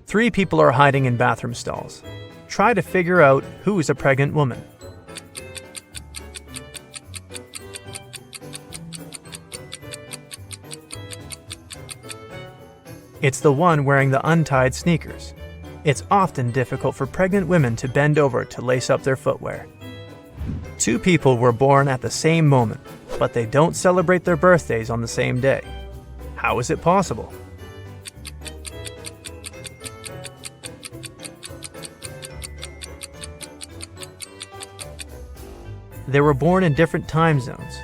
Three people are hiding in bathroom stalls. Try to figure out who is a pregnant woman. It's the one wearing the untied sneakers. It's often difficult for pregnant women to bend over to lace up their footwear. Two people were born at the same moment, but they don't celebrate their birthdays on the same day. How is it possible? They were born in different time zones.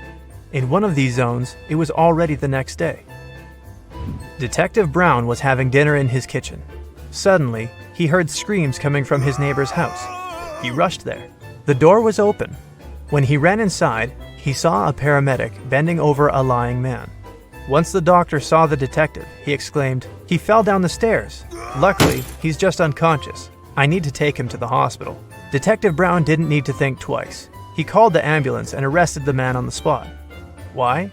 In one of these zones, it was already the next day. Detective Brown was having dinner in his kitchen. Suddenly, he heard screams coming from his neighbor's house. He rushed there. The door was open. When he ran inside, he saw a paramedic bending over a lying man. Once the doctor saw the detective, he exclaimed, "He fell down the stairs. Luckily, he's just unconscious. I need to take him to the hospital." Detective Brown didn't need to think twice. He called the ambulance and arrested the man on the spot. Why?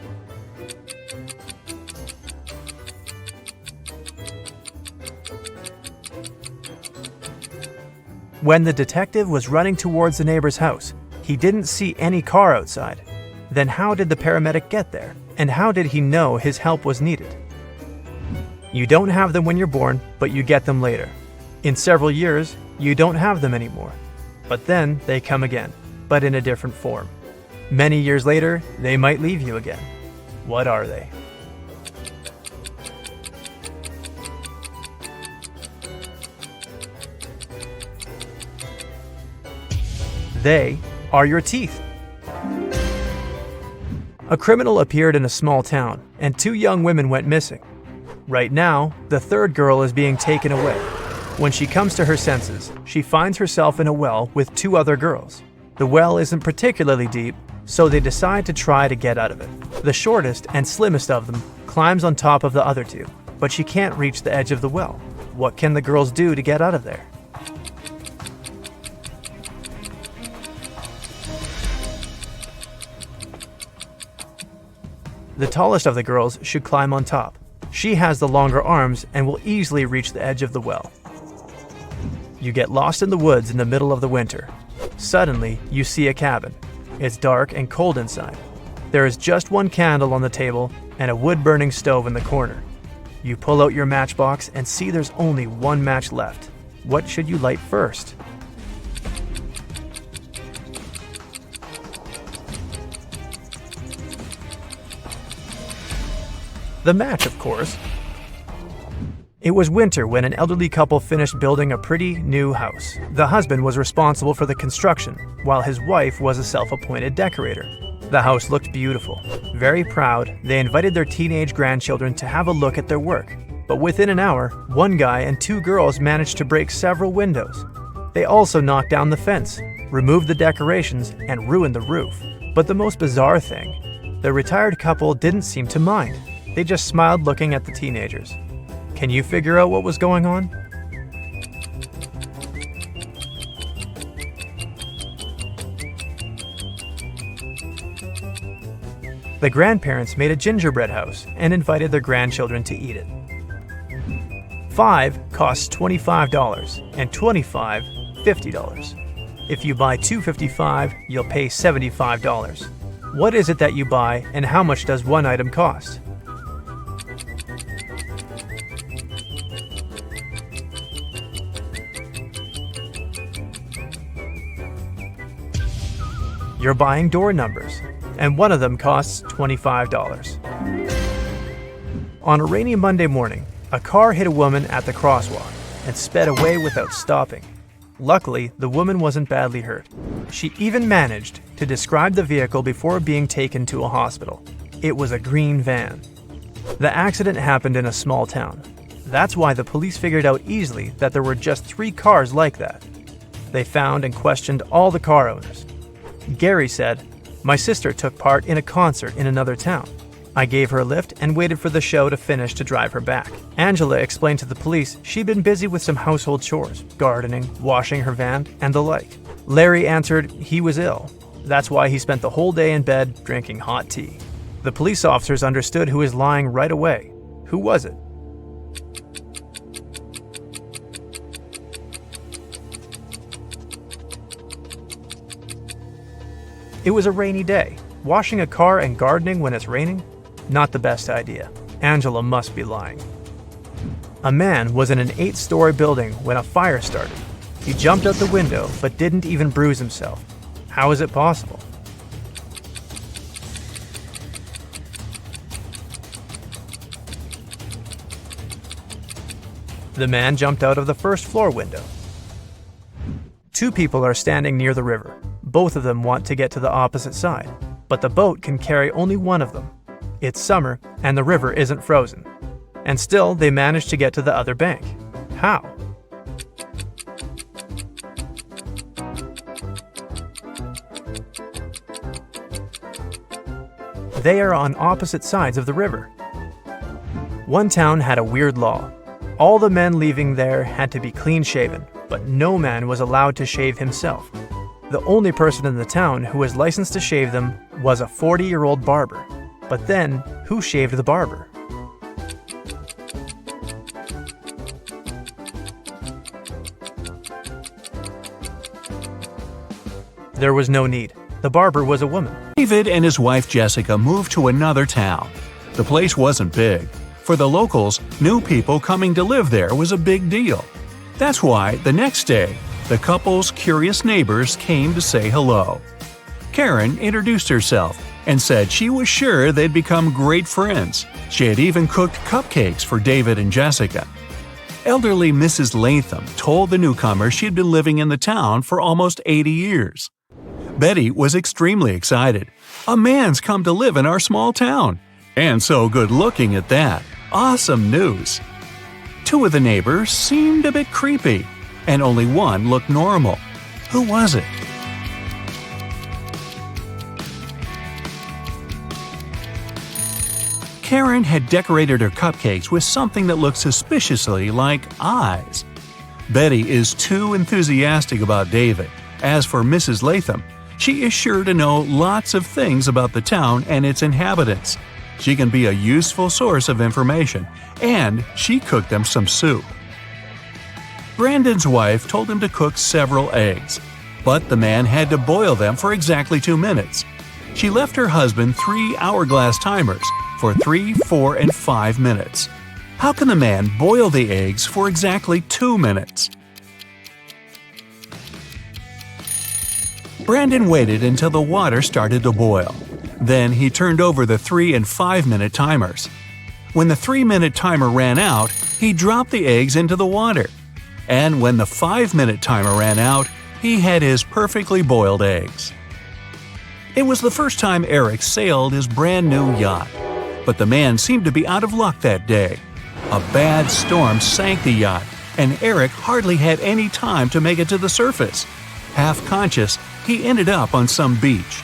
When the detective was running towards the neighbor's house, he didn't see any car outside. Then how did the paramedic get there? And how did he know his help was needed? You don't have them when you're born, but you get them later. In several years, you don't have them anymore. But then they come again, but in a different form. Many years later, they might leave you again. What are they? They are your teeth. A criminal appeared in a small town, and two young women went missing. Right now, the third girl is being taken away. When she comes to her senses, she finds herself in a well with two other girls. The well isn't particularly deep, so they decide to try to get out of it. The shortest and slimmest of them climbs on top of the other two, but she can't reach the edge of the well. What can the girls do to get out of there? The tallest of the girls should climb on top. She has the longer arms and will easily reach the edge of the well. You get lost in the woods in the middle of the winter. Suddenly, you see a cabin. It's dark and cold inside. There is just one candle on the table and a wood-burning stove in the corner. You pull out your matchbox and see there's only one match left. What should you light first? The match, of course. It was winter when an elderly couple finished building a pretty new house. The husband was responsible for the construction, while his wife was a self-appointed decorator. The house looked beautiful. Very proud, they invited their teenage grandchildren to have a look at their work. But within an hour, one guy and two girls managed to break several windows. They also knocked down the fence, removed the decorations, and ruined the roof. But the most bizarre thing, the retired couple didn't seem to mind. They just smiled looking at the teenagers. Can you figure out what was going on? The grandparents made a gingerbread house and invited their grandchildren to eat it. 5 costs $25 and 25 $50. If you buy 2 $55, you'll pay $75. What is it that you buy and how much does one item cost? You're buying door numbers, and one of them costs $25. On a rainy Monday morning, a car hit a woman at the crosswalk and sped away without stopping. Luckily, the woman wasn't badly hurt. She even managed to describe the vehicle before being taken to a hospital. It was a green van. The accident happened in a small town. That's why the police figured out easily that there were just 3 cars like that. They found and questioned all the car owners. Gary said, "My sister took part in a concert in another town. I gave her a lift and waited for the show to finish to drive her back." Angela explained to the police she'd been busy with some household chores, gardening, washing her van, and the like. Larry answered he was ill. That's why he spent the whole day in bed drinking hot tea. The police officers understood who was lying right away. Who was it? It was a rainy day. Washing a car and gardening when it's raining? Not the best idea. Angela must be lying. A man was in an 8-story building when a fire started. He jumped out the window but didn't even bruise himself. How is it possible? The man jumped out of the first-floor window. 2 people are standing near the river. Both of them want to get to the opposite side, but the boat can carry only one of them. It's summer, and the river isn't frozen. And still, they manage to get to the other bank. How? They are on opposite sides of the river. One town had a weird law. All the men leaving there had to be clean-shaven, but no man was allowed to shave himself. The only person in the town who was licensed to shave them was a 40-year-old barber. But then, who shaved the barber? There was no need. The barber was a woman. David and his wife Jessica moved to another town. The place wasn't big. For the locals, new people coming to live there was a big deal. That's why, the next day, the couple's curious neighbors came to say hello. Karen introduced herself and said she was sure they'd become great friends. She had even cooked cupcakes for David and Jessica. Elderly Mrs. Latham told the newcomer she'd been living in the town for almost 80 years. Betty was extremely excited. A man's come to live in our small town. And so good-looking at that. Awesome news! 2 of the neighbors seemed a bit creepy, and only one looked normal. Who was it? Karen had decorated her cupcakes with something that looked suspiciously like eyes. Betty is too enthusiastic about David. As for Mrs. Latham, she is sure to know lots of things about the town and its inhabitants. She can be a useful source of information, and she cooked them some soup. Brandon's wife told him to cook several eggs, but the man had to boil them for exactly 2 minutes. She left her husband 3 hourglass timers for 3, 4, and 5 minutes. How can the man boil the eggs for exactly 2 minutes? Brandon waited until the water started to boil. Then he turned over the 3 and 5 minute timers. When the 3-minute timer ran out, he dropped the eggs into the water. And when the 5-minute timer ran out, he had his perfectly boiled eggs. It was the first time Eric sailed his brand new yacht. But the man seemed to be out of luck that day. A bad storm sank the yacht, and Eric hardly had any time to make it to the surface. Half conscious, he ended up on some beach.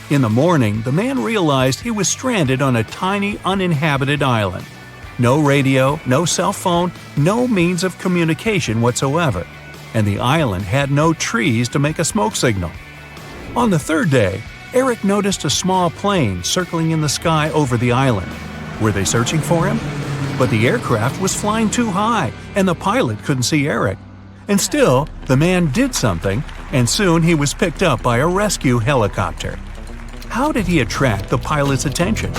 In the morning, the man realized he was stranded on a tiny, uninhabited island. No radio, no cell phone, no means of communication whatsoever, and the island had no trees to make a smoke signal. On the 3rd day, Eric noticed a small plane circling in the sky over the island. Were they searching for him? But the aircraft was flying too high, and the pilot couldn't see Eric. And still, the man did something, and soon he was picked up by a rescue helicopter. How did he attract the pilot's attention?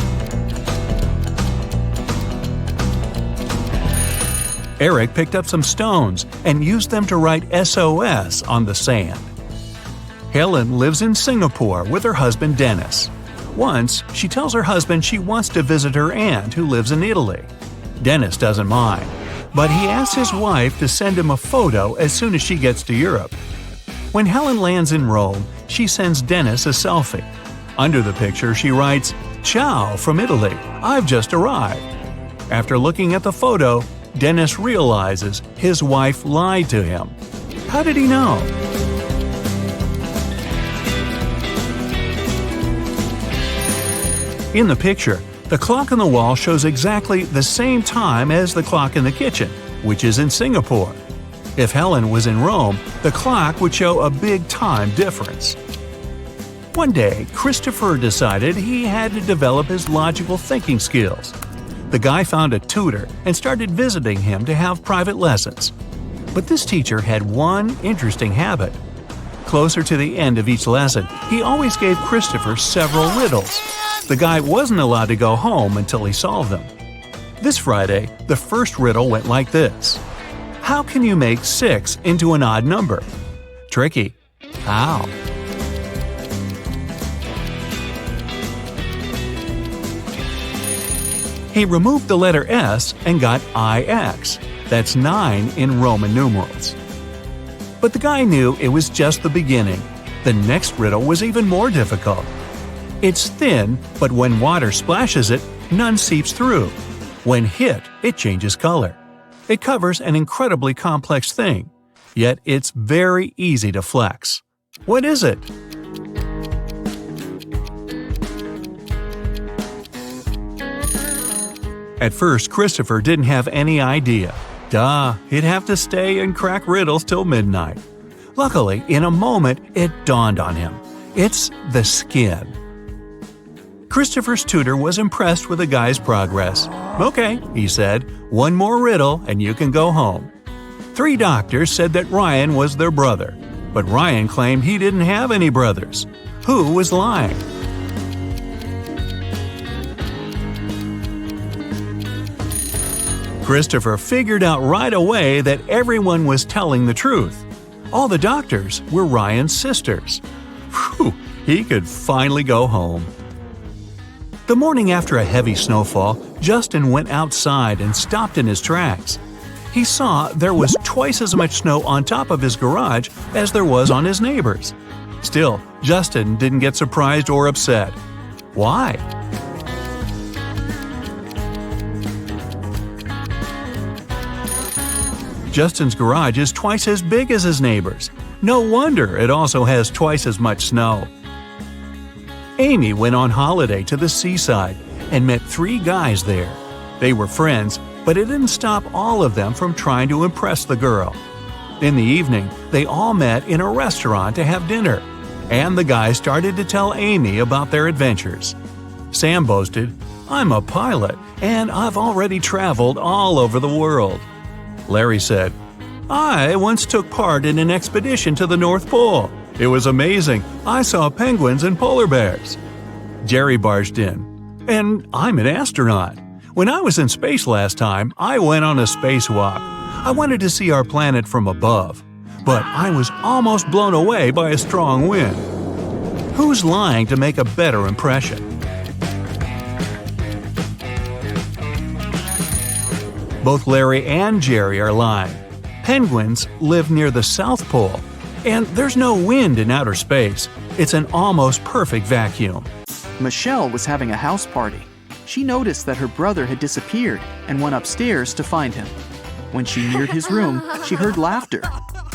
Eric picked up some stones and used them to write SOS on the sand. Helen lives in Singapore with her husband Dennis. Once, she tells her husband she wants to visit her aunt who lives in Italy. Dennis doesn't mind, but he asks his wife to send him a photo as soon as she gets to Europe. When Helen lands in Rome, she sends Dennis a selfie. Under the picture, she writes, "Ciao from Italy, I've just arrived." After looking at the photo, Dennis realizes his wife lied to him. How did he know? In the picture, the clock on the wall shows exactly the same time as the clock in the kitchen, which is in Singapore. If Helen was in Rome, the clock would show a big time difference. One day, Christopher decided he had to develop his logical thinking skills. The guy found a tutor and started visiting him to have private lessons. But this teacher had one interesting habit. Closer to the end of each lesson, he always gave Christopher several riddles. The guy wasn't allowed to go home until he solved them. This Friday, the first riddle went like this. How can you make 6 into an odd number? Tricky. How? He removed the letter S and got IX. That's 9 in Roman numerals. But the guy knew it was just the beginning. The next riddle was even more difficult. It's thin, but when water splashes it, none seeps through. When hit, it changes color. It covers an incredibly complex thing, yet it's very easy to flex. What is it? At first, Christopher didn't have any idea. Duh, he'd have to stay and crack riddles till midnight. Luckily, in a moment, it dawned on him. It's the skin. Christopher's tutor was impressed with the guy's progress. Okay, he said, one more riddle and you can go home. 3 doctors said that Ryan was their brother, but Ryan claimed he didn't have any brothers. Who was lying? Christopher figured out right away that everyone was telling the truth. All the doctors were Ryan's sisters. Whew, he could finally go home. The morning after a heavy snowfall, Justin went outside and stopped in his tracks. He saw there was twice as much snow on top of his garage as there was on his neighbor's. Still, Justin didn't get surprised or upset. Why? Justin's garage is twice as big as his neighbor's. No wonder it also has twice as much snow. Amy went on holiday to the seaside and met 3 guys there. They were friends, but it didn't stop all of them from trying to impress the girl. In the evening, they all met in a restaurant to have dinner, and the guys started to tell Amy about their adventures. Sam boasted, "I'm a pilot, and I've already traveled all over the world." Larry said, "I once took part in an expedition to the North Pole. It was amazing. I saw penguins and polar bears." Jerry barged in, "And I'm an astronaut. When I was in space last time, I went on a spacewalk. I wanted to see our planet from above, but I was almost blown away by a strong wind." Who's lying to make a better impression? Both Larry and Jerry are lying. Penguins live near the South Pole, and there's no wind in outer space. It's an almost perfect vacuum. Michelle was having a house party. She noticed that her brother had disappeared and went upstairs to find him. When she neared his room, she heard laughter.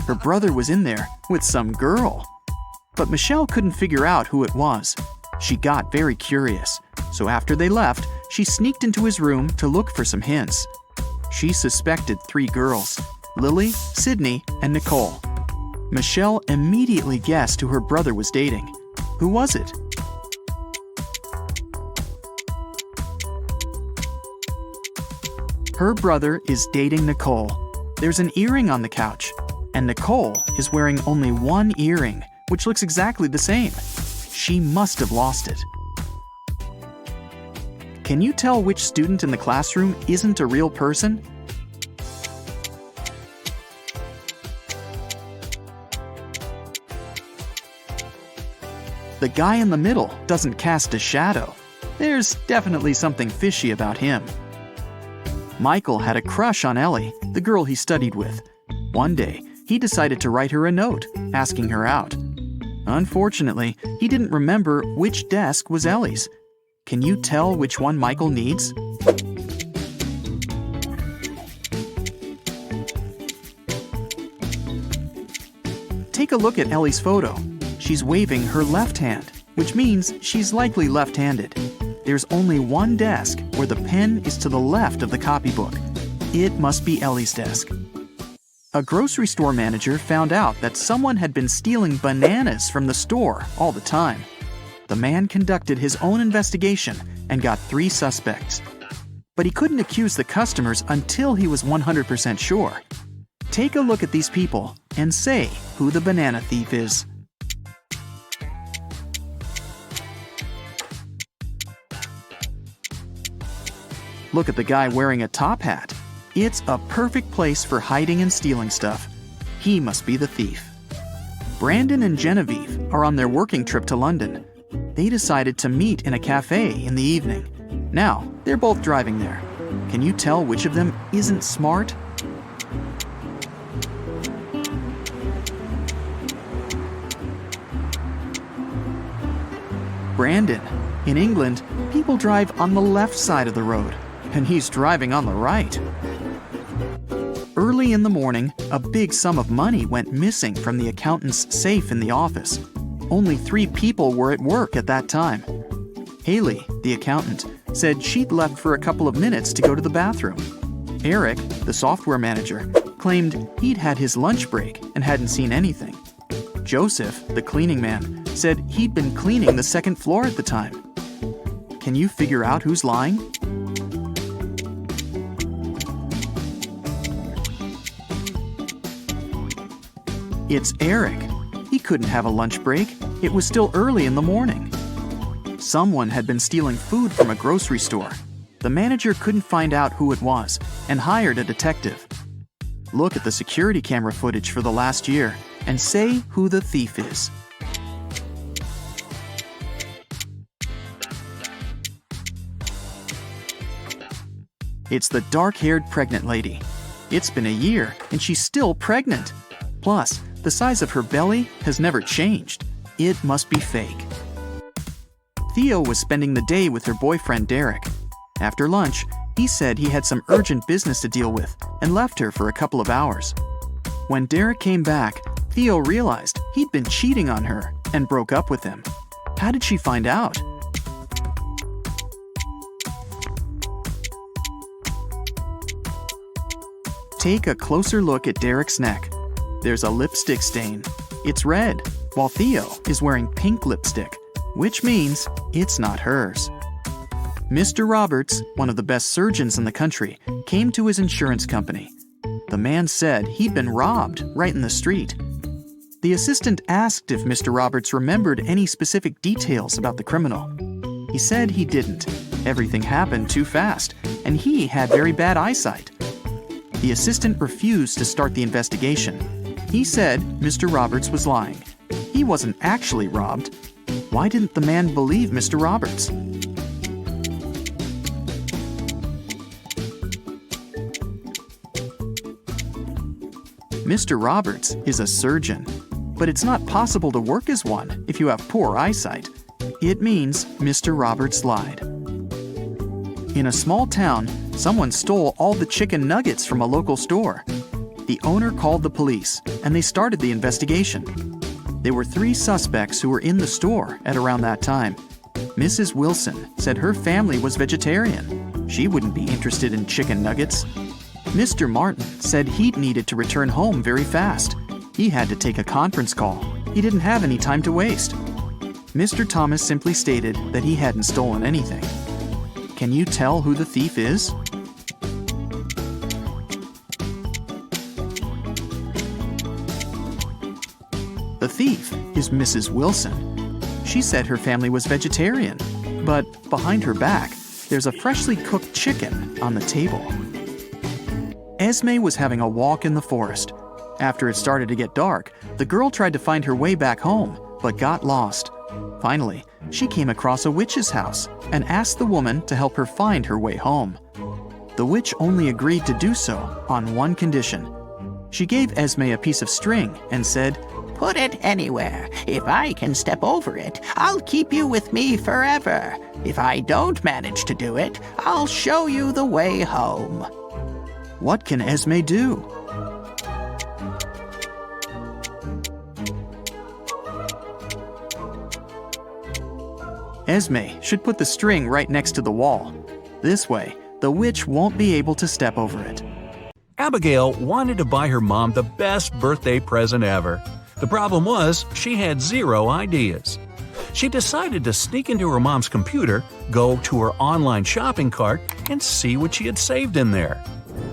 Her brother was in there with some girl. But Michelle couldn't figure out who it was. She got very curious, so after they left, she sneaked into his room to look for some hints. She suspected 3 girls, Lily, Sydney, and Nicole. Michelle immediately guessed who her brother was dating. Who was it? Her brother is dating Nicole. There's an earring on the couch, and Nicole is wearing only one earring, which looks exactly the same. She must have lost it. Can you tell which student in the classroom isn't a real person? The guy in the middle doesn't cast a shadow. There's definitely something fishy about him. Michael had a crush on Ellie, the girl he studied with. One day, he decided to write her a note, asking her out. Unfortunately, he didn't remember which desk was Ellie's. Can you tell which one Michael needs? Take a look at Ellie's photo. She's waving her left hand, which means she's likely left-handed. There's only one desk where the pen is to the left of the copybook. It must be Ellie's desk. A grocery store manager found out that someone had been stealing bananas from the store all the time. The man conducted his own investigation and got 3 suspects. But he couldn't accuse the customers until he was 100% sure. Take a look at these people and say who the banana thief is. Look at the guy wearing a top hat. It's a perfect place for hiding and stealing stuff. He must be the thief. Brandon and Genevieve are on their working trip to London. They decided to meet in a cafe in the evening. Now, they're both driving there. Can you tell which of them isn't smart? Brandon. In England, people drive on the left side of the road, and he's driving on the right. Early in the morning, a big sum of money went missing from the accountant's safe in the office. Only 3 people were at work at that time. Haley, the accountant, said she'd left for a couple of minutes to go to the bathroom. Eric, the software manager, claimed he'd had his lunch break and hadn't seen anything. Joseph, the cleaning man, said he'd been cleaning the second floor at the time. Can you figure out who's lying? It's Eric. He couldn't have a lunch break. It was still early in the morning. Someone had been stealing food from a grocery store. The manager couldn't find out who it was and hired a detective. Look at the security camera footage for the last year and say who the thief is. It's the dark-haired pregnant lady. It's been a year and she's still pregnant. Plus, the size of her belly has never changed. It must be fake. Theo was spending the day with her boyfriend Derek. After lunch, he said he had some urgent business to deal with and left her for a couple of hours. When Derek came back, Theo realized he'd been cheating on her and broke up with him. How did she find out? Take a closer look at Derek's neck. There's a lipstick stain. It's red, while Theo is wearing pink lipstick, which means it's not hers. Mr. Roberts, one of the best surgeons in the country, came to his insurance company. The man said he'd been robbed right in the street. The assistant asked if Mr. Roberts remembered any specific details about the criminal. He said he didn't. Everything happened too fast, and he had very bad eyesight. The assistant refused to start the investigation. He said Mr. Roberts was lying. He wasn't actually robbed. Why didn't the man believe Mr. Roberts? Mr. Roberts is a surgeon, but it's not possible to work as one if you have poor eyesight. It means Mr. Roberts lied. In a small town, someone stole all the chicken nuggets from a local store. The owner called the police, and they started the investigation. There were 3 suspects who were in the store at around that time. Mrs. Wilson said her family was vegetarian. She wouldn't be interested in chicken nuggets. Mr. Martin said he'd needed to return home very fast. He had to take a conference call. He didn't have any time to waste. Mr. Thomas simply stated that he hadn't stolen anything. Can you tell who the thief is? The thief is Mrs. Wilson. She said her family was vegetarian, but behind her back, there's a freshly cooked chicken on the table. Esme was having a walk in the forest. After it started to get dark, the girl tried to find her way back home, but got lost. Finally, she came across a witch's house and asked the woman to help her find her way home. The witch only agreed to do so on one condition. She gave Esme a piece of string and said, "Put it anywhere. If I can step over it, I'll keep you with me forever. If I don't manage to do it, I'll show you the way home." What can Esme do? Esme should put the string right next to the wall. This way, the witch won't be able to step over it. Abigail wanted to buy her mom the best birthday present ever. The problem was she had 0 ideas. She decided to sneak into her mom's computer, go to her online shopping cart, and see what she had saved in there.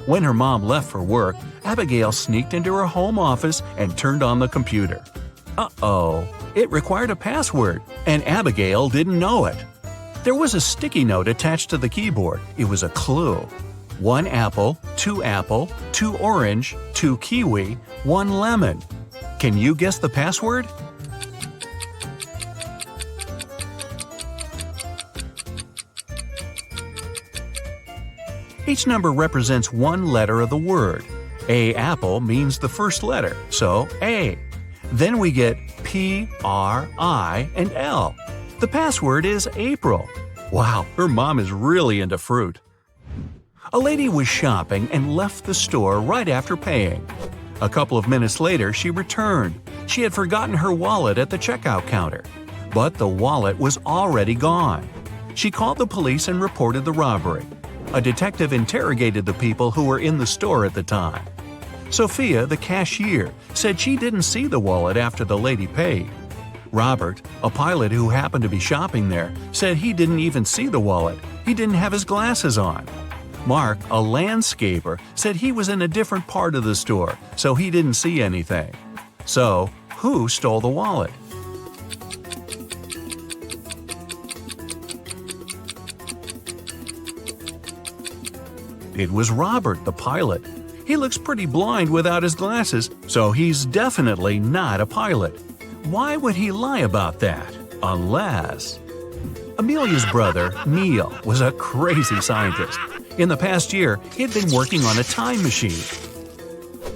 When her mom left for work, Abigail sneaked into her home office and turned on the computer. Uh-oh, it required a password, and Abigail didn't know it. There was a sticky note attached to the keyboard. It was a clue. 1 apple, 2 orange, 2 kiwi, 1 lemon. Can you guess the password? Each number represents one letter of the word. A apple means the first letter, so A. Then we get P, R, I, and L. The password is April. Wow, her mom is really into fruit. A lady was shopping and left the store right after paying. A couple of minutes later, she returned. She had forgotten her wallet at the checkout counter, but the wallet was already gone. She called the police and reported the robbery. A detective interrogated the people who were in the store at the time. Sophia, the cashier, said she didn't see the wallet after the lady paid. Robert, a pilot who happened to be shopping there, said he didn't even see the wallet. He didn't have his glasses on. Mark, a landscaper, said he was in a different part of the store, so he didn't see anything. So, who stole the wallet? It was Robert, the pilot. He looks pretty blind without his glasses, so he's definitely not a pilot. Why would he lie about that? Unless… Amelia's brother, Neil, was a crazy scientist. In the past year, he'd been working on a time machine.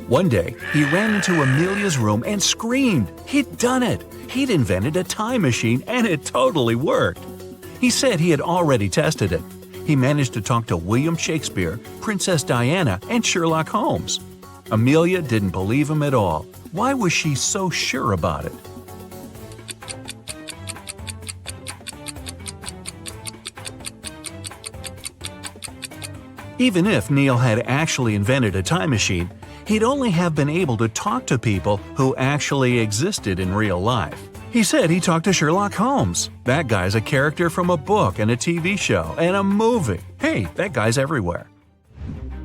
One day, he ran into Amelia's room and screamed. He'd done it! He'd invented a time machine and it totally worked. He said he had already tested it. He managed to talk to William Shakespeare, Princess Diana, and Sherlock Holmes. Amelia didn't believe him at all. Why was she so sure about it? Even if Neil had actually invented a time machine, he'd only have been able to talk to people who actually existed in real life. He said he talked to Sherlock Holmes. That guy's a character from a book and a TV show and a movie. Hey, that guy's everywhere.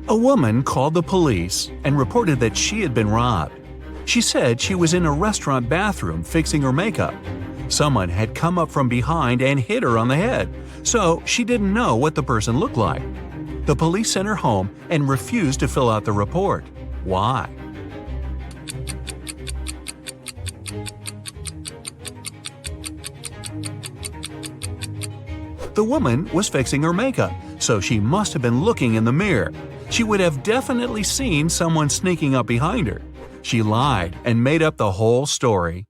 A woman called the police and reported that she had been robbed. She said she was in a restaurant bathroom fixing her makeup. Someone had come up from behind and hit her on the head, so she didn't know what the person looked like. The police sent her home and refused to fill out the report. Why? The woman was fixing her makeup, so she must have been looking in the mirror. She would have definitely seen someone sneaking up behind her. She lied and made up the whole story.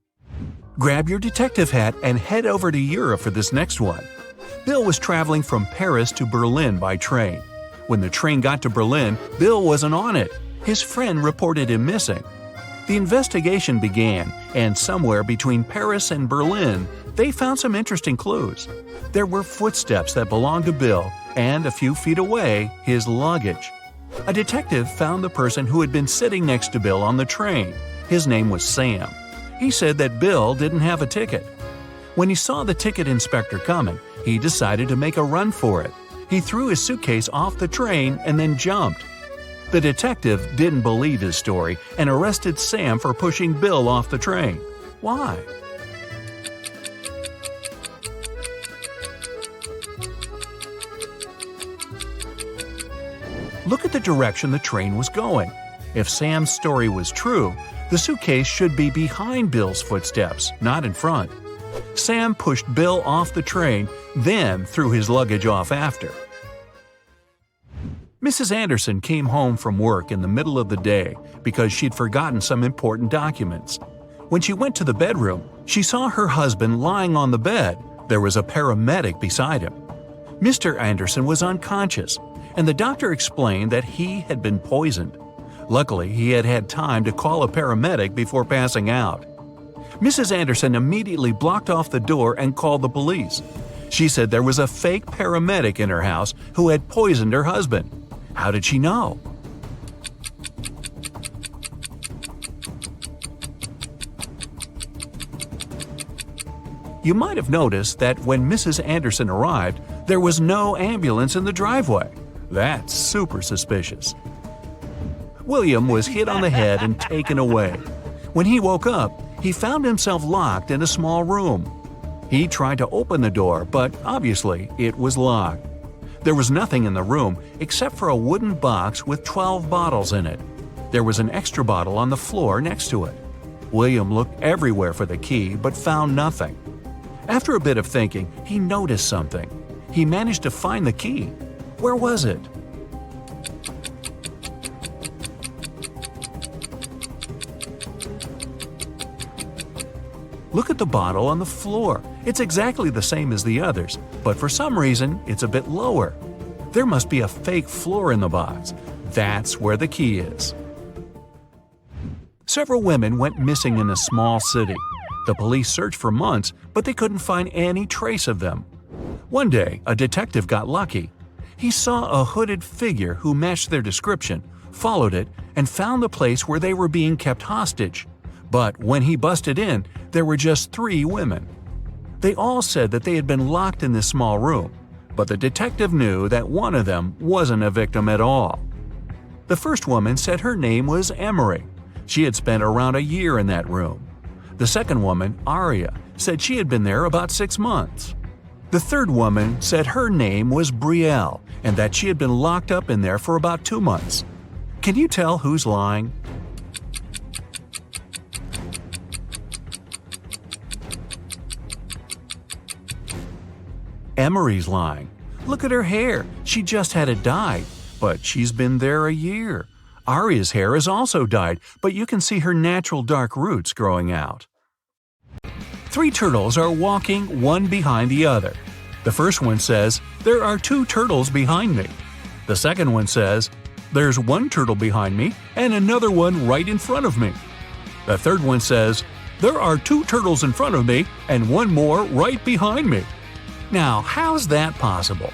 Grab your detective hat and head over to Europe for this next one. Bill was traveling from Paris to Berlin by train. When the train got to Berlin, Bill wasn't on it. His friend reported him missing. The investigation began, and somewhere between Paris and Berlin, they found some interesting clues. There were footsteps that belonged to Bill, and a few feet away, his luggage. A detective found the person who had been sitting next to Bill on the train. His name was Sam. He said that Bill didn't have a ticket. When he saw the ticket inspector coming, he decided to make a run for it. He threw his suitcase off the train and then jumped. The detective didn't believe his story and arrested Sam for pushing Bill off the train. Why? Look at the direction the train was going. If Sam's story was true, the suitcase should be behind Bill's footsteps, not in front. Sam pushed Bill off the train, then threw his luggage off after. Mrs. Anderson came home from work in the middle of the day because she'd forgotten some important documents. When she went to the bedroom, she saw her husband lying on the bed. There was a paramedic beside him. Mr. Anderson was unconscious, and the doctor explained that he had been poisoned. Luckily, he had had time to call a paramedic before passing out. Mrs. Anderson immediately blocked off the door and called the police. She said there was a fake paramedic in her house who had poisoned her husband. How did she know? You might have noticed that when Mrs. Anderson arrived, there was no ambulance in the driveway. That's super suspicious. William was hit on the head and taken away. When he woke up, he found himself locked in a small room. He tried to open the door, but obviously it was locked. There was nothing in the room except for a wooden box with 12 bottles in it. There was an extra bottle on the floor next to it. William looked everywhere for the key but found nothing. After a bit of thinking, he noticed something. He managed to find the key. Where was it? Look at the bottle on the floor. It's exactly the same as the others, but for some reason, it's a bit lower. There must be a fake floor in the box. That's where the key is. Several women went missing in a small city. The police searched for months, but they couldn't find any trace of them. One day, a detective got lucky. He saw a hooded figure who matched their description, followed it, and found the place where they were being kept hostage. But when he busted in, there were just 3 women. They all said that they had been locked in this small room, but the detective knew that one of them wasn't a victim at all. The first woman said her name was Emery. She had spent around a year in that room. The second woman, Aria, said she had been there about 6 months. The third woman said her name was Brielle and that she had been locked up in there for about 2 months. Can you tell who's lying? Emery's lying. Look at her hair. She just had it dyed, but she's been there a year. Aria's hair is also dyed, but you can see her natural dark roots growing out. 3 turtles are walking one behind the other. The first one says, "There are 2 turtles behind me." The second one says, "There's 1 turtle behind me and another one right in front of me." The third one says, "There are 2 turtles in front of me and 1 more right behind me." Now, how's that possible?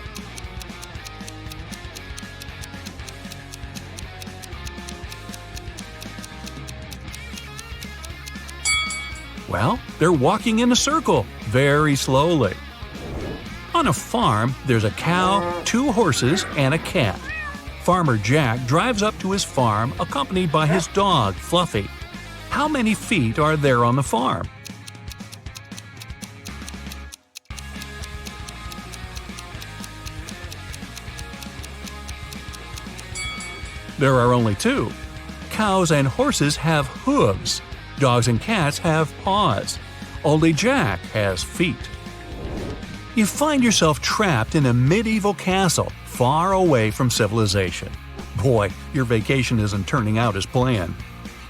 Well, they're walking in a circle, very slowly. On a farm, there's a cow, 2 horses, and a cat. Farmer Jack drives up to his farm accompanied by his dog, Fluffy. How many feet are there on the farm? There are only 2. Cows and horses have hooves. Dogs and cats have paws. Only Jack has feet. You find yourself trapped in a medieval castle, far away from civilization. Boy, your vacation isn't turning out as planned.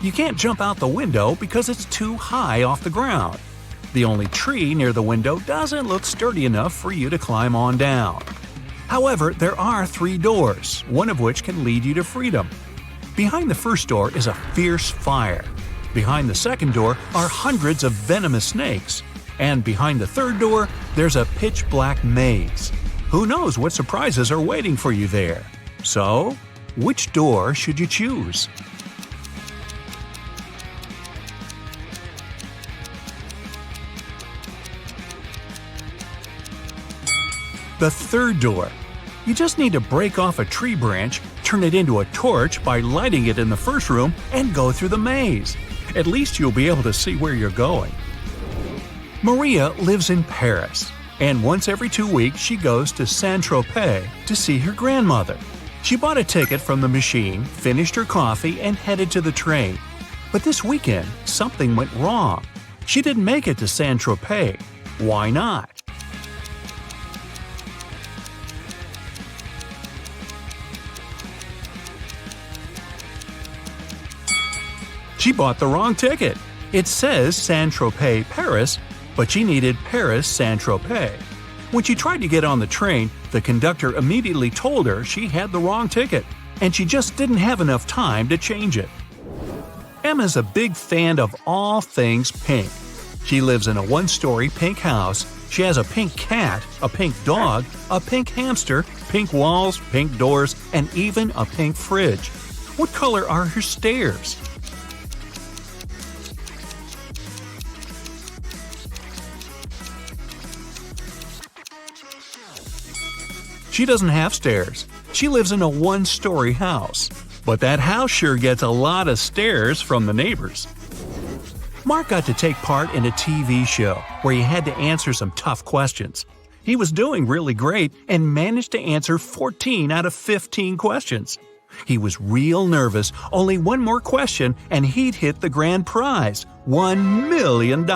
You can't jump out the window because it's too high off the ground. The only tree near the window doesn't look sturdy enough for you to climb on down. However, there are 3 doors, one of which can lead you to freedom. Behind the first door is a fierce fire. Behind the second door are hundreds of venomous snakes. And behind the third door, there's a pitch-black maze. Who knows what surprises are waiting for you there? So, which door should you choose? The third door. You just need to break off a tree branch, turn it into a torch by lighting it in the first room, and go through the maze. At least you'll be able to see where you're going. Maria lives in Paris, and once every 2 weeks she goes to Saint-Tropez to see her grandmother. She bought a ticket from the machine, finished her coffee, and headed to the train. But this weekend, something went wrong. She didn't make it to Saint-Tropez. Why not? She bought the wrong ticket. It says Saint-Tropez, Paris, but she needed Paris, Saint-Tropez. When she tried to get on the train, the conductor immediately told her she had the wrong ticket, and she just didn't have enough time to change it. Emma's a big fan of all things pink. She lives in a 1-story pink house. She has a pink cat, a pink dog, a pink hamster, pink walls, pink doors, and even a pink fridge. What color are her stairs? She doesn't have stairs. She lives in a 1-story house. But that house sure gets a lot of stares from the neighbors. Mark got to take part in a TV show where he had to answer some tough questions. He was doing really great and managed to answer 14 out of 15 questions. He was real nervous, only one more question and he'd hit the grand prize, $1 million.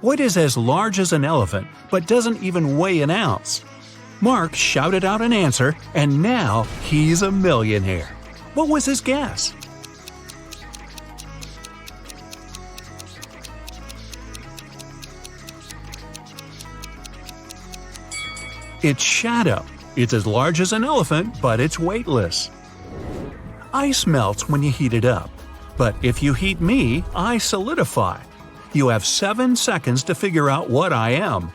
What is as large as an elephant but doesn't even weigh an ounce? Mark shouted out an answer and now he's a millionaire. What was his guess? It's shadow. It's as large as an elephant, but it's weightless. Ice melts when you heat it up. But if you heat me, I solidify. You have 7 seconds to figure out what I am.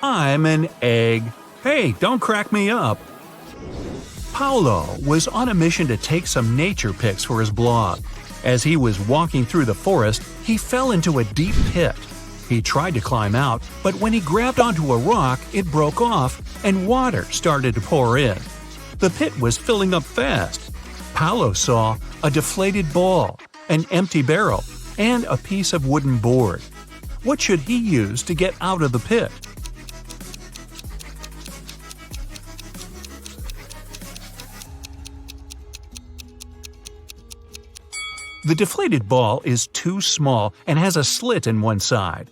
I'm an egg. Hey, don't crack me up. Paulo was on a mission to take some nature pics for his blog. As he was walking through the forest, he fell into a deep pit. He tried to climb out, but when he grabbed onto a rock, it broke off and water started to pour in. The pit was filling up fast. Paulo saw a deflated ball, an empty barrel, and a piece of wooden board. What should he use to get out of the pit? The deflated ball is too small and has a slit in one side.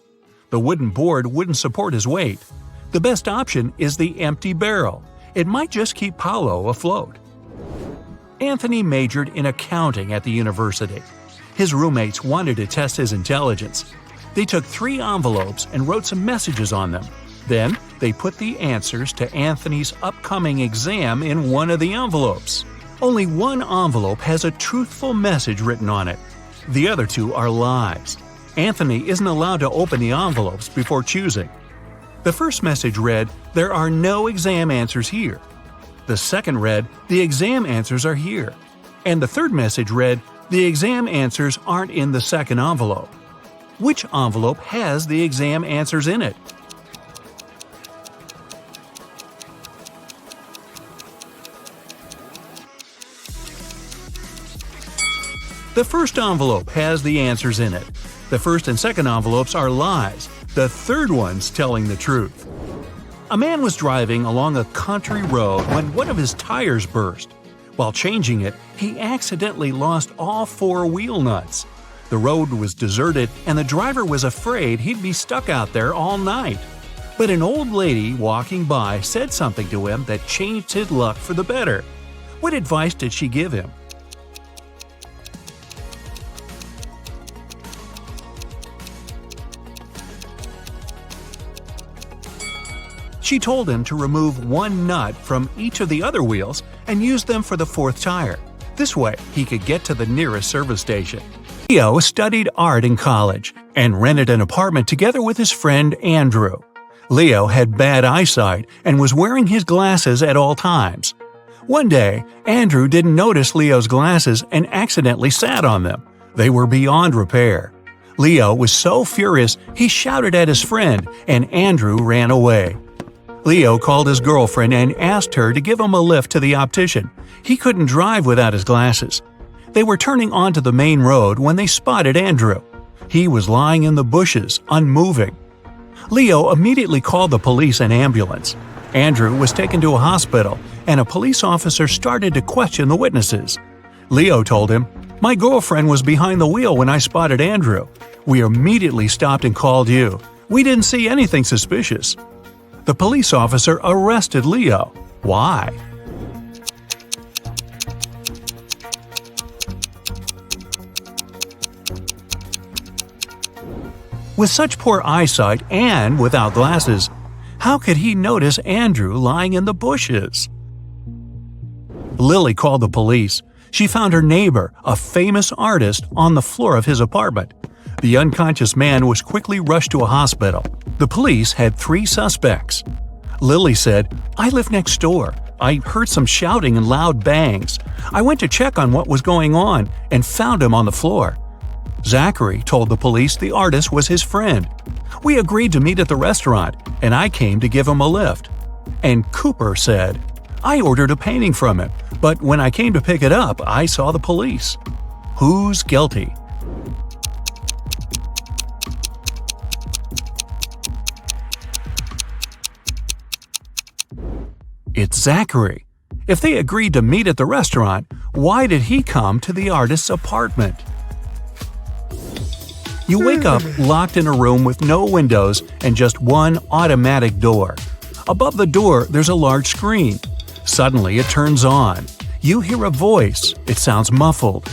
The wooden board wouldn't support his weight. The best option is the empty barrel. It might just keep Paulo afloat. Anthony majored in accounting at the university. His roommates wanted to test his intelligence. They took 3 envelopes and wrote some messages on them. Then, they put the answers to Anthony's upcoming exam in one of the envelopes. Only one envelope has a truthful message written on it. The other 2 are lies. Anthony isn't allowed to open the envelopes before choosing. The first message read, "There are no exam answers here." The second read, "The exam answers are here." And the third message read, "The exam answers aren't in the second envelope." Which envelope has the exam answers in it? The first envelope has the answers in it. The first and second envelopes are lies. The third one's telling the truth. A man was driving along a country road when one of his tires burst. While changing it, he accidentally lost all 4 wheel nuts. The road was deserted and the driver was afraid he'd be stuck out there all night. But an old lady walking by said something to him that changed his luck for the better. What advice did she give him? She told him to remove 1 nut from each of the other wheels and use them for the 4th tire. This way, he could get to the nearest service station. Leo studied art in college and rented an apartment together with his friend Andrew. Leo had bad eyesight and was wearing his glasses at all times. One day, Andrew didn't notice Leo's glasses and accidentally sat on them. They were beyond repair. Leo was so furious he shouted at his friend, and Andrew ran away. Leo called his girlfriend and asked her to give him a lift to the optician. He couldn't drive without his glasses. They were turning onto the main road when they spotted Andrew. He was lying in the bushes, unmoving. Leo immediately called the police and ambulance. Andrew was taken to a hospital, and a police officer started to question the witnesses. Leo told him, "My girlfriend was behind the wheel when I spotted Andrew. We immediately stopped and called you. We didn't see anything suspicious." The police officer arrested Leo. Why? With such poor eyesight and without glasses, how could he notice Andrew lying in the bushes? Lily called the police. She found her neighbor, a famous artist, on the floor of his apartment. The unconscious man was quickly rushed to a hospital. The police had 3 suspects. Lily said, "I live next door. I heard some shouting and loud bangs. I went to check on what was going on and found him on the floor." Zachary told the police the artist was his friend. "We agreed to meet at the restaurant, and I came to give him a lift." And Cooper said, "I ordered a painting from him, but when I came to pick it up, I saw the police." Who's guilty? It's Zachary. If they agreed to meet at the restaurant, why did he come to the artist's apartment? You wake up locked in a room with no windows and just one automatic door. Above the door, there's a large screen. Suddenly, it turns on. You hear a voice. It sounds muffled.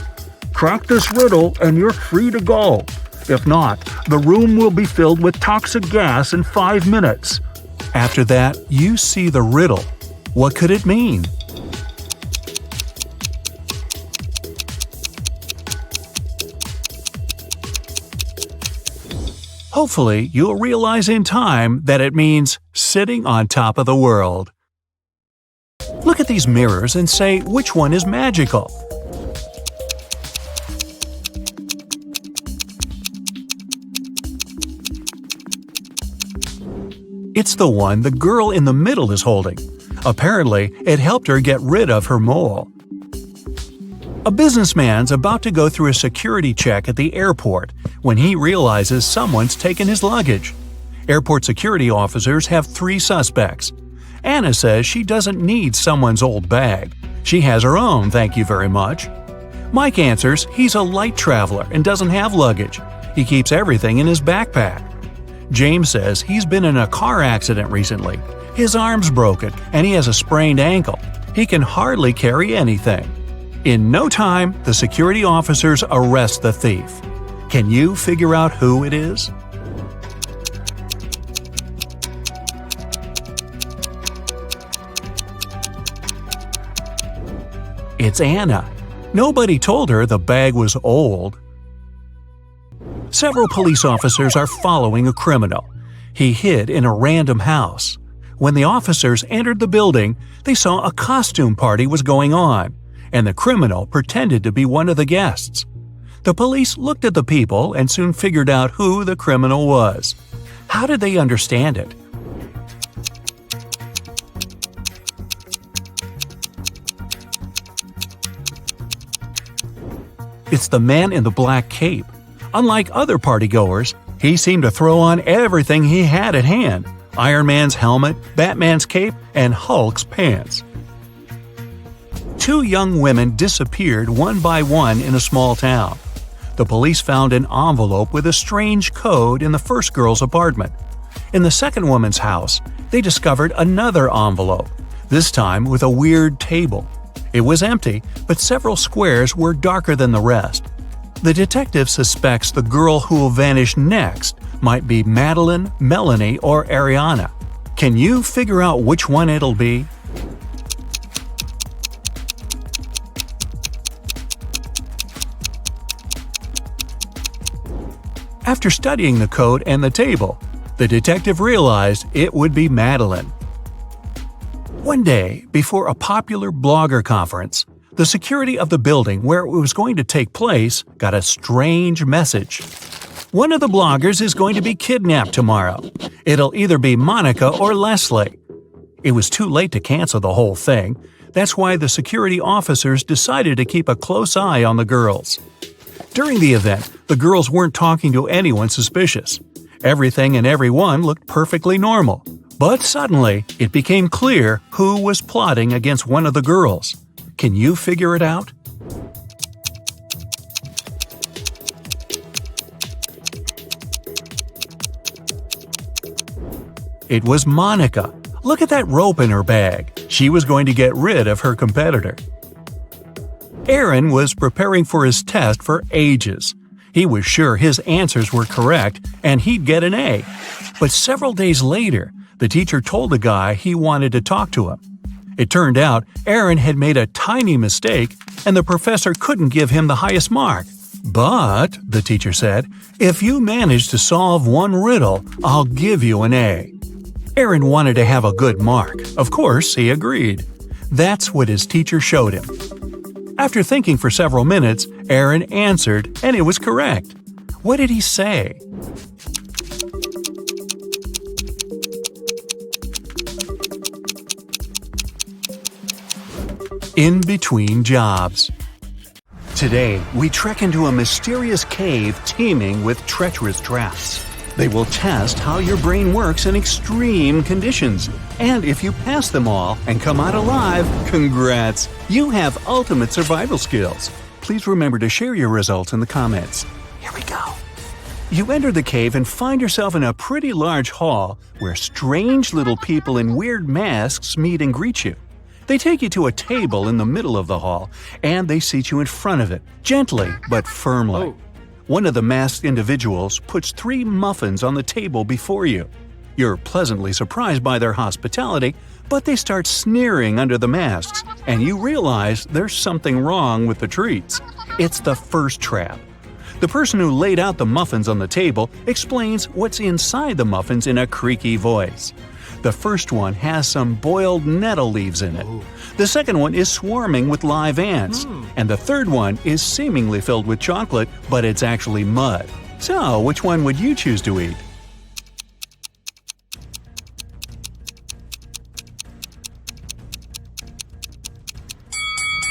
"Crack this riddle and you're free to go. If not, the room will be filled with toxic gas in 5 minutes." After that, you see the riddle. What could it mean? Hopefully, you'll realize in time that it means sitting on top of the world. Look at these mirrors and say which one is magical. It's the one the girl in the middle is holding. Apparently, it helped her get rid of her mole. A businessman's about to go through a security check at the airport when he realizes someone's taken his luggage. Airport security officers have 3 suspects. Anna says she doesn't need someone's old bag. She has her own, thank you very much. Mike answers he's a light traveler and doesn't have luggage. He keeps everything in his backpack. James says he's been in a car accident recently. His arm's broken and he has a sprained ankle. He can hardly carry anything. In no time, the security officers arrest the thief. Can you figure out who it is? It's Anna. Nobody told her the bag was old. Several police officers are following a criminal. He hid in a random house. When the officers entered the building, they saw a costume party was going on, and the criminal pretended to be one of the guests. The police looked at the people and soon figured out who the criminal was. How did they understand it? It's the man in the black cape. Unlike other partygoers, he seemed to throw on everything he had at hand: Iron Man's helmet, Batman's cape, and Hulk's pants. 2 young women disappeared one by one in a small town. The police found an envelope with a strange code in the first girl's apartment. In the second woman's house, they discovered another envelope, this time with a weird table. It was empty, but several squares were darker than the rest. The detective suspects the girl who will vanish next might be Madeline, Melanie, or Ariana. Can you figure out which one it'll be? After studying the code and the table, the detective realized it would be Madeline. One day, before a popular blogger conference, the security of the building where it was going to take place got a strange message. One of the bloggers is going to be kidnapped tomorrow. It'll either be Monica or Leslie. It was too late to cancel the whole thing. That's why the security officers decided to keep a close eye on the girls. During the event, the girls weren't talking to anyone suspicious. Everything and everyone looked perfectly normal. But suddenly, it became clear who was plotting against one of the girls. Can you figure it out? It was Monica. Look at that rope in her bag. She was going to get rid of her competitor. Aaron was preparing for his test for ages. He was sure his answers were correct and he'd get an A. But several days later, the teacher told the guy he wanted to talk to him. It turned out Aaron had made a tiny mistake and the professor couldn't give him the highest mark. But, the teacher said, if you manage to solve one riddle, I'll give you an A. Aaron wanted to have a good mark. Of course, he agreed. That's what his teacher showed him. After thinking for several minutes, Aaron answered, and it was correct. What did he say? In between jobs. Today, we trek into a mysterious cave teeming with treacherous traps. They will test how your brain works in extreme conditions. And if you pass them all and come out alive, congrats! You have ultimate survival skills. Please remember to share your results in the comments. Here we go. You enter the cave and find yourself in a pretty large hall where strange little people in weird masks meet and greet you. They take you to a table in the middle of the hall, and they seat you in front of it, gently but firmly. One of the masked individuals puts 3 muffins on the table before you. You're pleasantly surprised by their hospitality, but they start sneering under the masks, and you realize there's something wrong with the treats. It's the first trap. The person who laid out the muffins on the table explains what's inside the muffins in a creaky voice. The first one has some boiled nettle leaves in it. The second one is swarming with live ants. And the third one is seemingly filled with chocolate, but it's actually mud. So, which one would you choose to eat?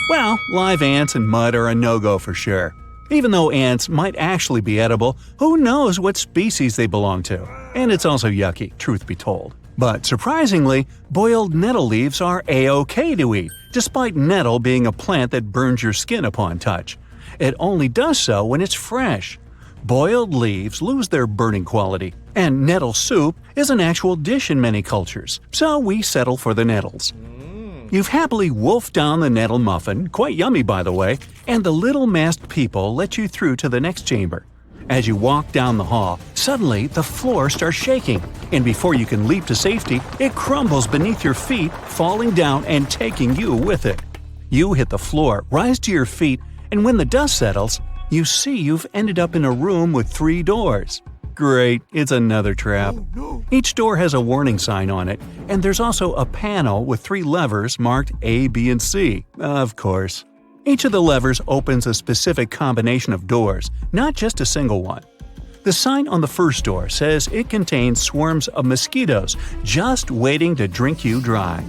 Well, live ants and mud are a no-go for sure. Even though ants might actually be edible, who knows what species they belong to? And it's also yucky, truth be told. But surprisingly, boiled nettle leaves are a-okay to eat, despite nettle being a plant that burns your skin upon touch. It only does so when it's fresh. Boiled leaves lose their burning quality, and nettle soup is an actual dish in many cultures, so we settle for the nettles. You've happily wolfed down the nettle muffin, quite yummy by the way, and the little masked people let you through to the next chamber. As you walk down the hall, suddenly the floor starts shaking, and before you can leap to safety, it crumbles beneath your feet, falling down and taking you with it. You hit the floor, rise to your feet, and when the dust settles, you see you've ended up in a room with 3 doors. Great, it's another trap. Each door has a warning sign on it, and there's also a panel with 3 levers marked A, B, and C. Of course. Each of the levers opens a specific combination of doors, not just a single one. The sign on the first door says it contains swarms of mosquitoes just waiting to drink you dry.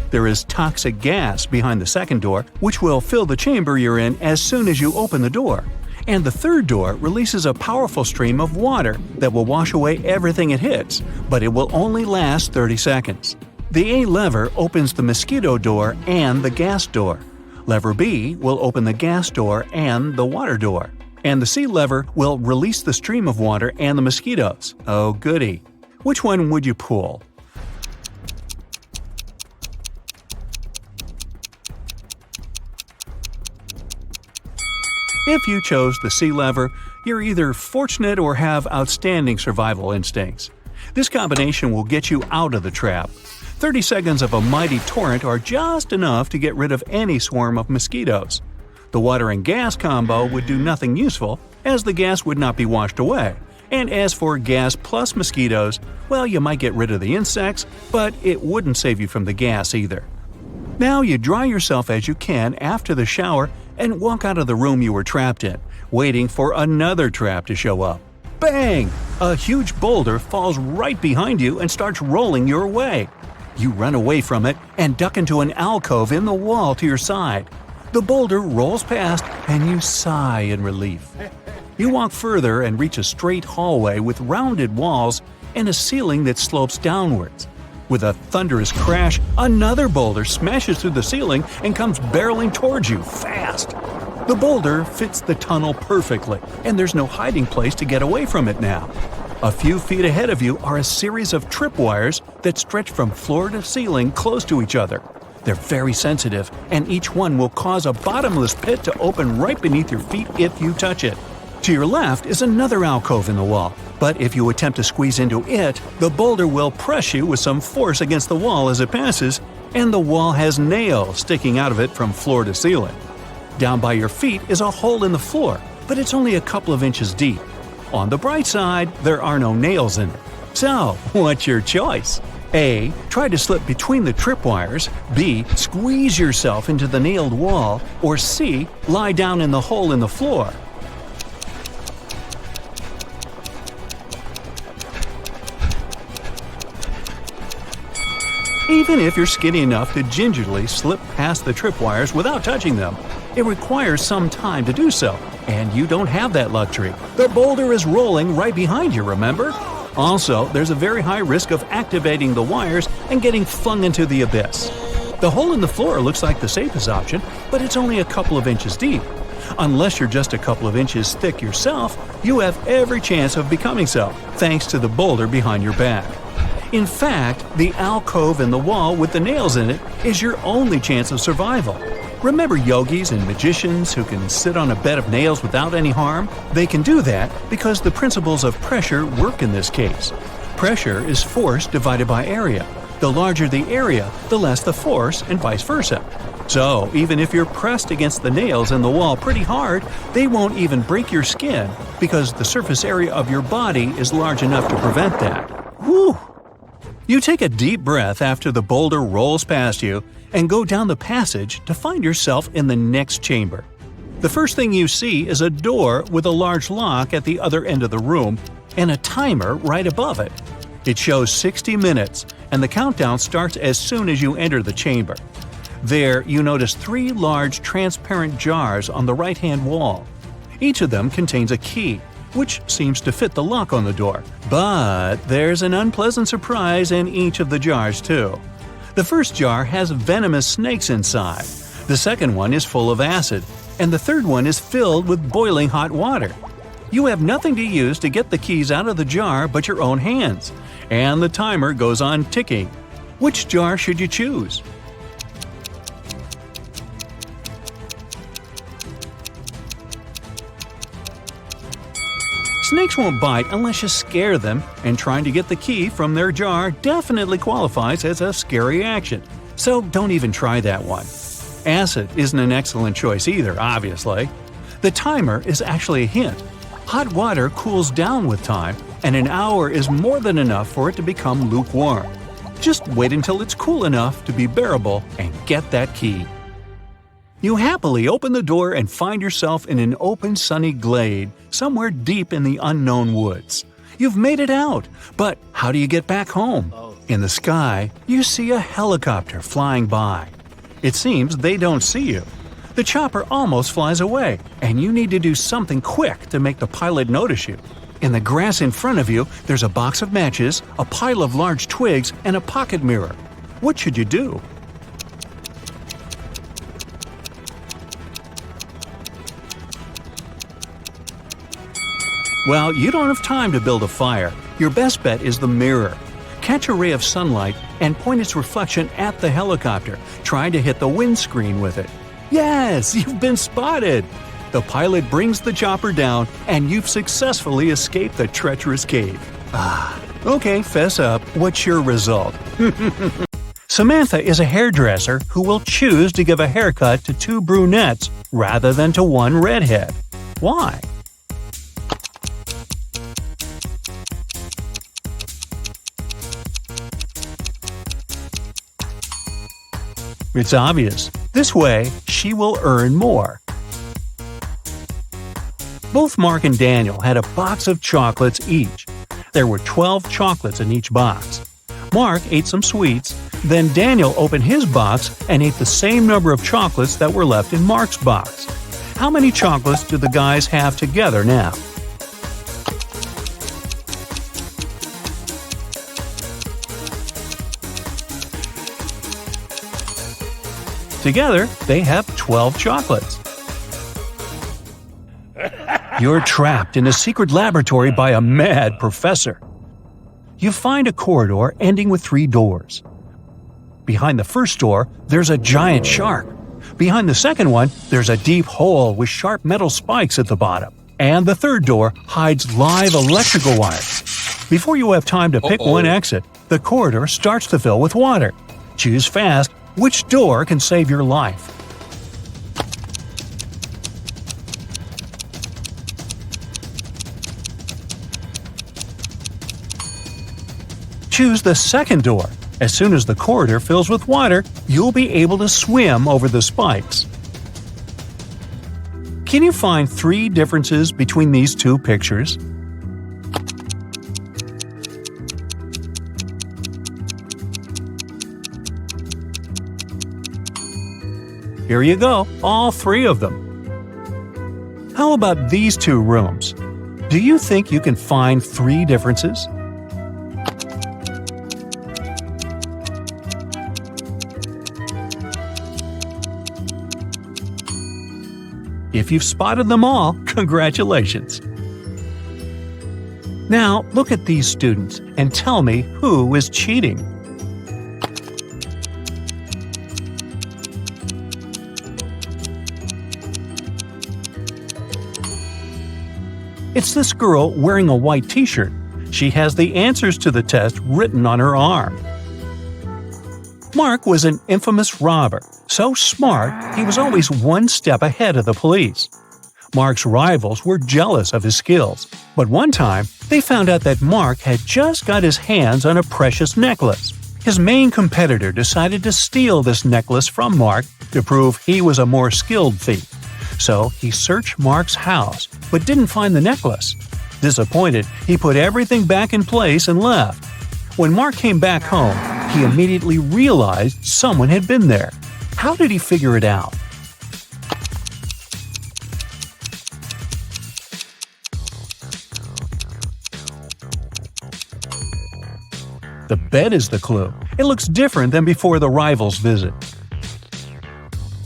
There is toxic gas behind the second door, which will fill the chamber you're in as soon as you open the door. And the third door releases a powerful stream of water that will wash away everything it hits, but it will only last 30 seconds. The A lever opens the mosquito door and the gas door. Lever B will open the gas door and the water door. And the C lever will release the stream of water and the mosquitoes. Oh goody. Which one would you pull? If you chose the C lever, you're either fortunate or have outstanding survival instincts. This combination will get you out of the trap. 30 seconds of a mighty torrent are just enough to get rid of any swarm of mosquitoes. The water and gas combo would do nothing useful, as the gas would not be washed away. And as for gas plus mosquitoes, well, you might get rid of the insects, but it wouldn't save you from the gas either. Now you dry yourself as you can after the shower and walk out of the room you were trapped in, waiting for another trap to show up. Bang! A huge boulder falls right behind you and starts rolling your way. You run away from it and duck into an alcove in the wall to your side. The boulder rolls past and you sigh in relief. You walk further and reach a straight hallway with rounded walls and a ceiling that slopes downwards. With a thunderous crash, another boulder smashes through the ceiling and comes barreling towards you fast. The boulder fits the tunnel perfectly, and there's no hiding place to get away from it now. A few feet ahead of you are a series of tripwires that stretch from floor to ceiling close to each other. They're very sensitive, and each one will cause a bottomless pit to open right beneath your feet if you touch it. To your left is another alcove in the wall, but if you attempt to squeeze into it, the boulder will press you with some force against the wall as it passes, and the wall has nails sticking out of it from floor to ceiling. Down by your feet is a hole in the floor, but it's only a couple of inches deep. On the bright side, there are no nails in it. So, what's your choice? A. Try to slip between the tripwires. B. Squeeze yourself into the nailed wall. Or C. Lie down in the hole in the floor. Even if you're skinny enough to gingerly slip past the tripwires without touching them, it requires some time to do so, and you don't have that luxury. The boulder is rolling right behind you, remember? Also, there's a very high risk of activating the wires and getting flung into the abyss. The hole in the floor looks like the safest option, but it's only a couple of inches deep. Unless you're just a couple of inches thick yourself, you have every chance of becoming so, thanks to the boulder behind your back. In fact, the alcove in the wall with the nails in it is your only chance of survival. Remember yogis and magicians who can sit on a bed of nails without any harm? They can do that because the principles of pressure work in this case. Pressure is force divided by area. The larger the area, the less the force, and vice versa. So, even if you're pressed against the nails in the wall pretty hard, they won't even break your skin because the surface area of your body is large enough to prevent that. Whew! You take a deep breath after the boulder rolls past you and go down the passage to find yourself in the next chamber. The first thing you see is a door with a large lock at the other end of the room and a timer right above it. It shows 60 minutes, and the countdown starts as soon as you enter the chamber. There, you notice 3 large transparent jars on the right-hand wall. Each of them contains a key, which seems to fit the lock on the door. But there's an unpleasant surprise in each of the jars, too. The first jar has venomous snakes inside, the second one is full of acid, and the third one is filled with boiling hot water. You have nothing to use to get the keys out of the jar but your own hands, and the timer goes on ticking. Which jar should you choose? Snakes won't bite unless you scare them, and trying to get the key from their jar definitely qualifies as a scary action, so don't even try that one. Acid isn't an excellent choice either, obviously. The timer is actually a hint. Hot water cools down with time, and an hour is more than enough for it to become lukewarm. Just wait until it's cool enough to be bearable and get that key. You happily open the door and find yourself in an open, sunny glade somewhere deep in the unknown woods. You've made it out, but how do you get back home? In the sky, you see a helicopter flying by. It seems they don't see you. The chopper almost flies away, and you need to do something quick to make the pilot notice you. In the grass in front of you, there's a box of matches, a pile of large twigs, and a pocket mirror. What should you do? Well, you don't have time to build a fire. Your best bet is the mirror. Catch a ray of sunlight and point its reflection at the helicopter, trying to hit the windscreen with it. Yes, you've been spotted! The pilot brings the chopper down, and you've successfully escaped the treacherous cave. Okay, fess up. What's your result? Samantha is a hairdresser who will choose to give a haircut to 2 brunettes rather than to 1 redhead. Why? It's obvious. This way, she will earn more. Both Mark and Daniel had a box of chocolates each. There were 12 chocolates in each box. Mark ate some sweets, then Daniel opened his box and ate the same number of chocolates that were left in Mark's box. How many chocolates do the guys have together now? Together, they have 12 chocolates. You're trapped in a secret laboratory by a mad professor. You find a corridor ending with 3 doors. Behind the first door, there's a giant shark. Behind the second one, there's a deep hole with sharp metal spikes at the bottom. And the third door hides live electrical wires. Before you have time to pick one exit, the corridor starts to fill with water. Choose fast. Which door can save your life? Choose the second door. As soon as the corridor fills with water, you'll be able to swim over the spikes. Can you find 3 differences between these 2 pictures? Here you go, all 3 of them. How about these 2 rooms? Do you think you can find 3 differences? If you've spotted them all, congratulations! Now, look at these students and tell me who is cheating. It's this girl wearing a white t-shirt. She has the answers to the test written on her arm. Mark was an infamous robber, so smart he was always one step ahead of the police. Mark's rivals were jealous of his skills, but one time they found out that Mark had just got his hands on a precious necklace. His main competitor decided to steal this necklace from Mark to prove he was a more skilled thief. So he searched Mark's house, but didn't find the necklace. Disappointed, he put everything back in place and left. When Mark came back home, he immediately realized someone had been there. How did he figure it out? The bed is the clue. It looks different than before the rivals' visit.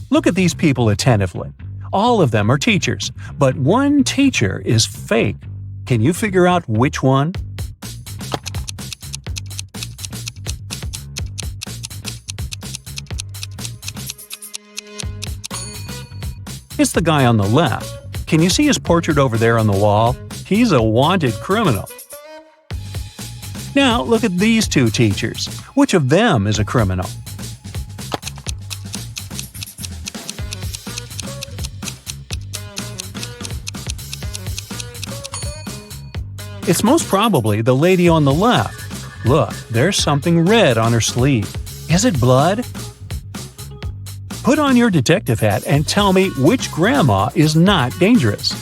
Look at these people attentively. All of them are teachers, but one teacher is fake. Can you figure out which one? It's the guy on the left. Can you see his portrait over there on the wall? He's a wanted criminal. Now look at these 2 teachers. Which of them is a criminal? It's most probably the lady on the left. Look, there's something red on her sleeve. Is it blood? Put on your detective hat and tell me which grandma is not dangerous.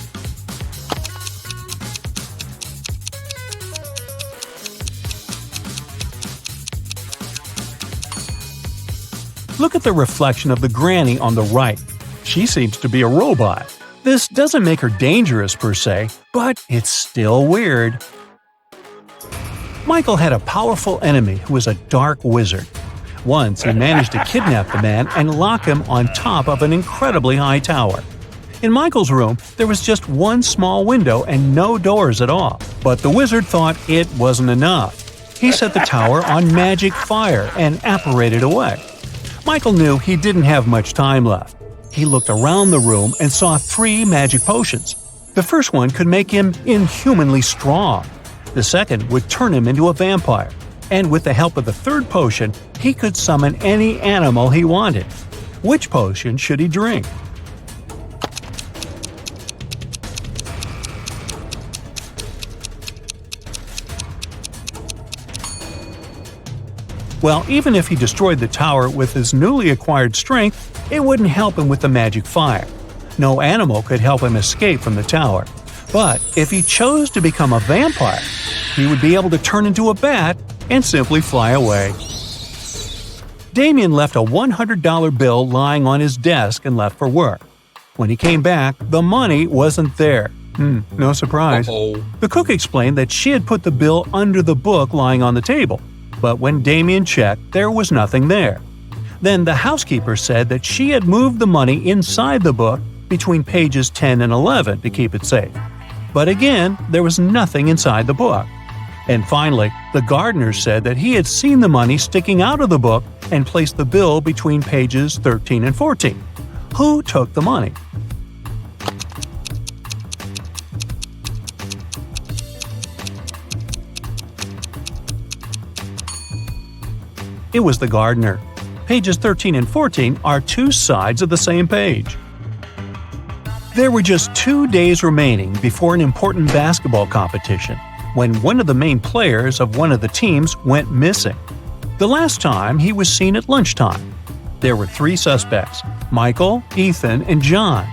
Look at the reflection of the granny on the right. She seems to be a robot. This doesn't make her dangerous per se, but it's still weird. Michael had a powerful enemy who was a dark wizard. Once he managed to kidnap the man and lock him on top of an incredibly high tower. In Michael's room, there was just one small window and no doors at all. But the wizard thought it wasn't enough. He set the tower on magic fire and apparated away. Michael knew he didn't have much time left. He looked around the room and saw 3 magic potions. The first one could make him inhumanly strong. The second would turn him into a vampire. And with the help of the 3rd potion, he could summon any animal he wanted. Which potion should he drink? Well, even if he destroyed the tower with his newly acquired strength, it wouldn't help him with the magic fire. No animal could help him escape from the tower. But if he chose to become a vampire, he would be able to turn into a bat and simply fly away. Damien left a $100 bill lying on his desk and left for work. When he came back, the money wasn't there. No surprise. The cook explained that she had put the bill under the book lying on the table. But when Damien checked, there was nothing there. Then the housekeeper said that she had moved the money inside the book between pages 10 and 11 to keep it safe. But again, there was nothing inside the book. And finally, the gardener said that he had seen the money sticking out of the book and placed the bill between pages 13 and 14. Who took the money? It was the gardener. Pages 13 and 14 are 2 sides of the same page. There were just 2 days remaining before an important basketball competition, when one of the main players of one of the teams went missing. The last time he was seen at lunchtime. There were 3 suspects: Michael, Ethan, and John.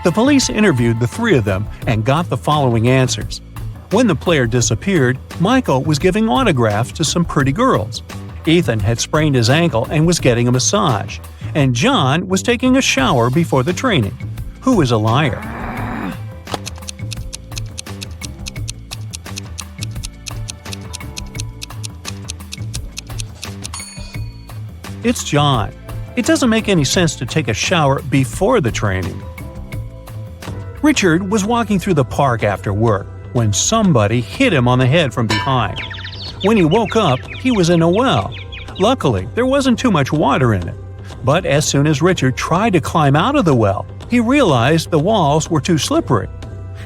The police interviewed the 3 of them and got the following answers. When the player disappeared, Michael was giving autographs to some pretty girls. Ethan had sprained his ankle and was getting a massage, and John was taking a shower before the training. Who is a liar? It's John. It doesn't make any sense to take a shower before the training. Richard was walking through the park after work when somebody hit him on the head from behind. When he woke up, he was in a well. Luckily, there wasn't too much water in it. But as soon as Richard tried to climb out of the well, he realized the walls were too slippery.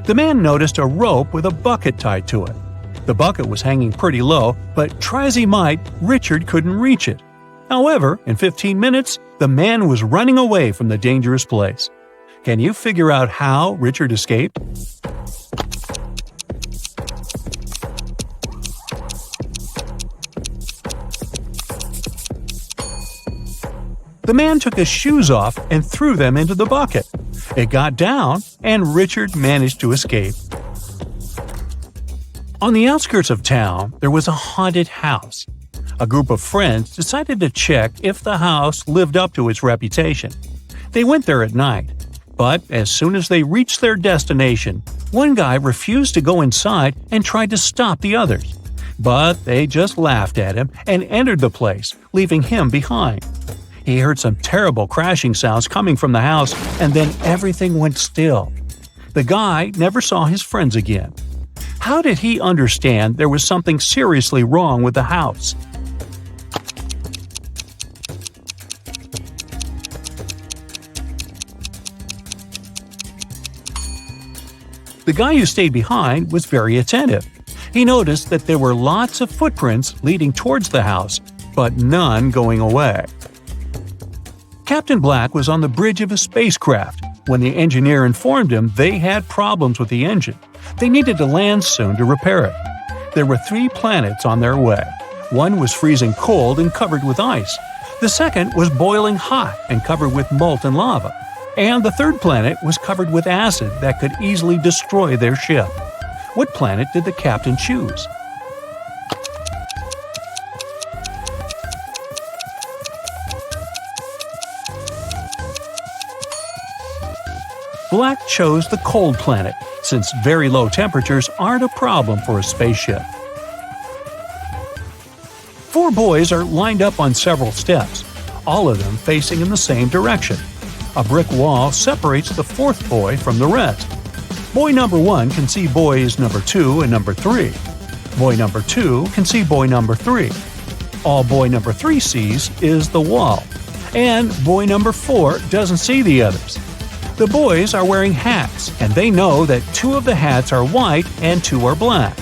The man noticed a rope with a bucket tied to it. The bucket was hanging pretty low, but try as he might, Richard couldn't reach it. However, in 15 minutes, the man was running away from the dangerous place. Can you figure out how Richard escaped? The man took his shoes off and threw them into the bucket. It got down, and Richard managed to escape. On the outskirts of town, there was a haunted house. A group of friends decided to check if the house lived up to its reputation. They went there at night, but as soon as they reached their destination, one guy refused to go inside and tried to stop the others. But they just laughed at him and entered the place, leaving him behind. He heard some terrible crashing sounds coming from the house, and then everything went still. The guy never saw his friends again. How did he understand there was something seriously wrong with the house? The guy who stayed behind was very attentive. He noticed that there were lots of footprints leading towards the house, but none going away. Captain Black was on the bridge of a spacecraft when the engineer informed him they had problems with the engine. They needed to land soon to repair it. There were 3 planets on their way. One was freezing cold and covered with ice. The second was boiling hot and covered with molten lava. And the third planet was covered with acid that could easily destroy their ship. What planet did the captain choose? Black chose the cold planet, since very low temperatures aren't a problem for a spaceship. 4 boys are lined up on several steps, all of them facing in the same direction. A brick wall separates the 4th boy from the rest. Boy number 1 can see boys number 2 and number 3. Boy number 2 can see boy number 3. All boy number 3 sees is the wall. And boy number 4 doesn't see the others. The boys are wearing hats, and they know that 2 of the hats are white and 2 are black.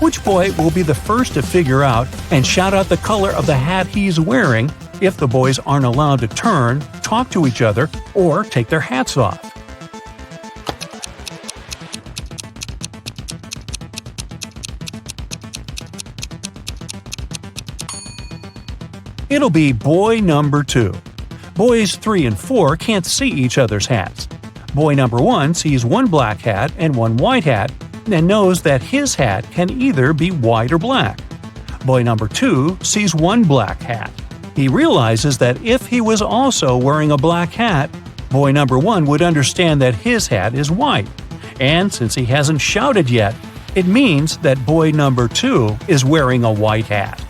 Which boy will be the first to figure out and shout out the color of the hat he's wearing if the boys aren't allowed to turn, talk to each other, or take their hats off? It'll be boy number 2. Boys 3 and 4 can't see each other's hats. Boy number 1 sees 1 black hat and 1 white hat and knows that his hat can either be white or black. Boy number 2 sees 1 black hat. He realizes that if he was also wearing a black hat, boy number 1 would understand that his hat is white. And since he hasn't shouted yet, it means that boy number 2 is wearing a white hat.